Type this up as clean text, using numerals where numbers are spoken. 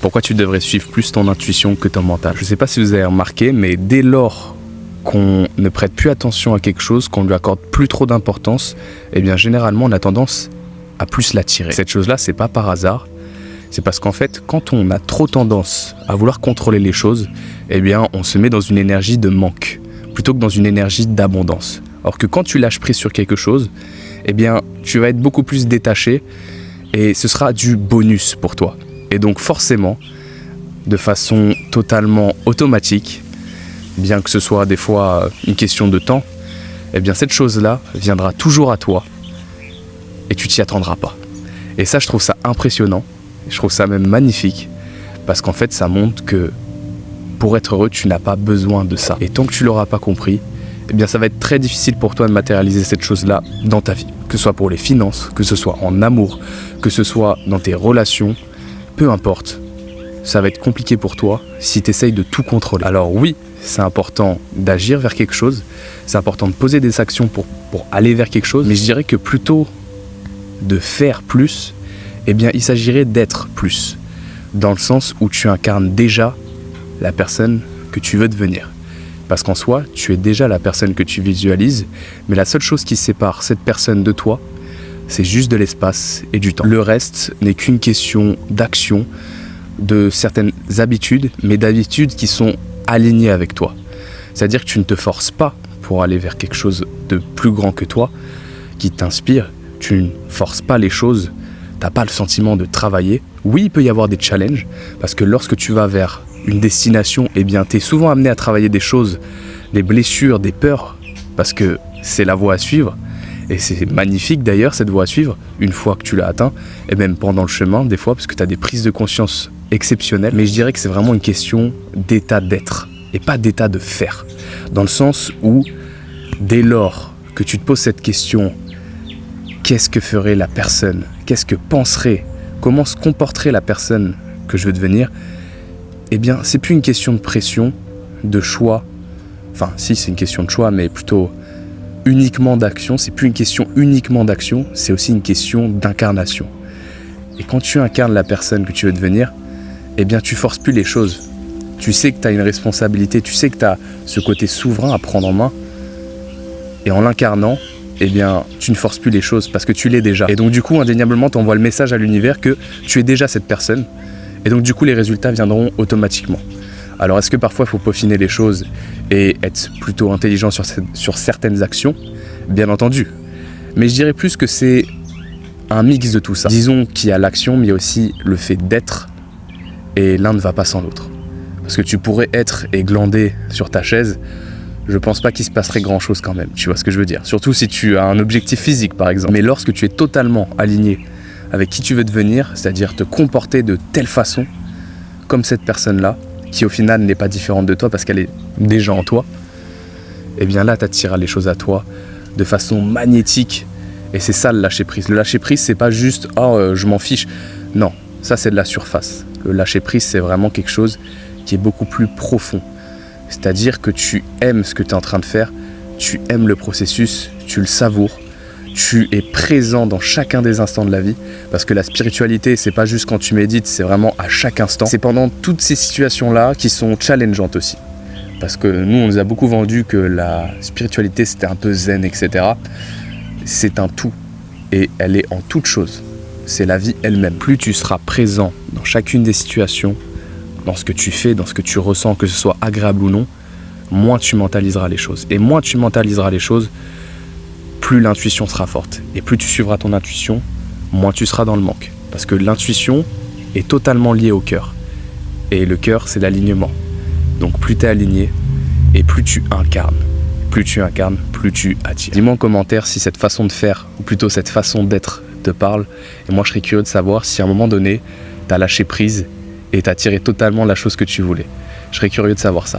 Pourquoi tu devrais suivre plus ton intuition que ton mental? Je ne sais pas si vous avez remarqué, mais dès lors qu'on ne prête plus attention à quelque chose, qu'on lui accorde plus trop d'importance, eh bien généralement on a tendance à plus l'attirer. Cette chose-là, c'est pas par hasard. C'est parce qu'en fait, quand on a trop tendance à vouloir contrôler les choses, eh bien on se met dans une énergie de manque, plutôt que dans une énergie d'abondance. Alors que quand tu lâches prise sur quelque chose, eh bien tu vas être beaucoup plus détaché et ce sera du bonus pour toi. Et donc forcément, de façon totalement automatique, bien que ce soit des fois une question de temps, eh bien cette chose-là viendra toujours à toi et tu t'y attendras pas. Et ça, je trouve ça impressionnant, je trouve ça même magnifique, parce qu'en fait, ça montre que pour être heureux, tu n'as pas besoin de ça. Et tant que tu l'auras pas compris, eh bien ça va être très difficile pour toi de matérialiser cette chose-là dans ta vie. Que ce soit pour les finances, que ce soit en amour, que ce soit dans tes relations, peu importe, ça va être compliqué pour toi si tu essayes de tout contrôler. Alors oui, c'est important d'agir vers quelque chose, c'est important de poser des actions pour aller vers quelque chose, mais je dirais que plutôt de faire plus, eh bien il s'agirait d'être plus, dans le sens où tu incarnes déjà la personne que tu veux devenir. Parce qu'en soi, tu es déjà la personne que tu visualises, mais la seule chose qui sépare cette personne de toi, c'est juste de l'espace et du temps. Le reste n'est qu'une question d'action, de certaines habitudes, mais d'habitudes qui sont alignées avec toi. C'est-à-dire que tu ne te forces pas pour aller vers quelque chose de plus grand que toi, qui t'inspire. Tu ne forces pas les choses, tu n'as pas le sentiment de travailler. Oui, il peut y avoir des challenges, parce que lorsque tu vas vers une destination, eh bien, tu es souvent amené à travailler des choses, des blessures, des peurs, parce que c'est la voie à suivre. Et c'est magnifique d'ailleurs cette voie à suivre, une fois que tu l'as atteint, et même pendant le chemin des fois, parce que tu as des prises de conscience exceptionnelles. Mais je dirais que c'est vraiment une question d'état d'être, et pas d'état de faire. Dans le sens où, dès lors que tu te poses cette question, qu'est-ce que ferait la personne? Qu'est-ce que penserait? Comment se comporterait la personne que je veux devenir? Eh bien, c'est plus une question de pression, de choix. Enfin, si, c'est une question de choix, mais plutôt uniquement d'action. C'est plus une question uniquement d'action, c'est aussi une question d'incarnation. Et quand tu incarnes la personne que tu veux devenir, eh bien tu forces plus les choses. Tu sais que tu as une responsabilité, tu sais que tu as ce côté souverain à prendre en main. Et en l'incarnant, eh bien tu ne forces plus les choses parce que tu l'es déjà. Et donc du coup, indéniablement, tu envoies le message à l'univers que tu es déjà cette personne. Et donc du coup, les résultats viendront automatiquement. Alors est-ce que parfois il faut peaufiner les choses et être plutôt intelligent sur certaines actions? Bien entendu. Mais je dirais plus que c'est un mix de tout ça. Disons qu'il y a l'action, mais il y a aussi le fait d'être, et l'un ne va pas sans l'autre. Parce que tu pourrais être et glander sur ta chaise, je pense pas qu'il se passerait grand chose quand même, tu vois ce que je veux dire. Surtout si tu as un objectif physique par exemple. Mais lorsque tu es totalement aligné avec qui tu veux devenir, c'est-à-dire te comporter de telle façon, comme cette personne-là, qui au final n'est pas différente de toi parce qu'elle est déjà en toi, et bien là, tu attireras les choses à toi de façon magnétique. Et c'est ça le lâcher-prise. Le lâcher-prise, c'est pas juste « oh, je m'en fiche ». Non, ça c'est de la surface. Le lâcher-prise, c'est vraiment quelque chose qui est beaucoup plus profond. C'est-à-dire que tu aimes ce que tu es en train de faire, tu aimes le processus, tu le savoures, tu es présent dans chacun des instants de la vie, parce que la spiritualité, c'est pas juste quand tu médites, c'est vraiment à chaque instant. C'est pendant toutes ces situations-là qui sont challengeantes aussi. Parce que nous, on nous a beaucoup vendu que la spiritualité, c'était un peu zen, etc. C'est un tout, et elle est en toute chose. C'est la vie elle-même. Plus tu seras présent dans chacune des situations, dans ce que tu fais, dans ce que tu ressens, que ce soit agréable ou non, moins tu mentaliseras les choses. Et moins tu mentaliseras les choses, plus l'intuition sera forte. Et plus tu suivras ton intuition, moins tu seras dans le manque. Parce que l'intuition est totalement liée au cœur. Et le cœur, c'est l'alignement. Donc plus tu es aligné, et plus tu incarnes. Plus tu incarnes, plus tu attires. Dis-moi en commentaire si cette façon de faire, ou plutôt cette façon d'être, te parle. Et moi, je serais curieux de savoir si à un moment donné, tu as lâché prise et tu as tiré totalement la chose que tu voulais. Je serais curieux de savoir ça.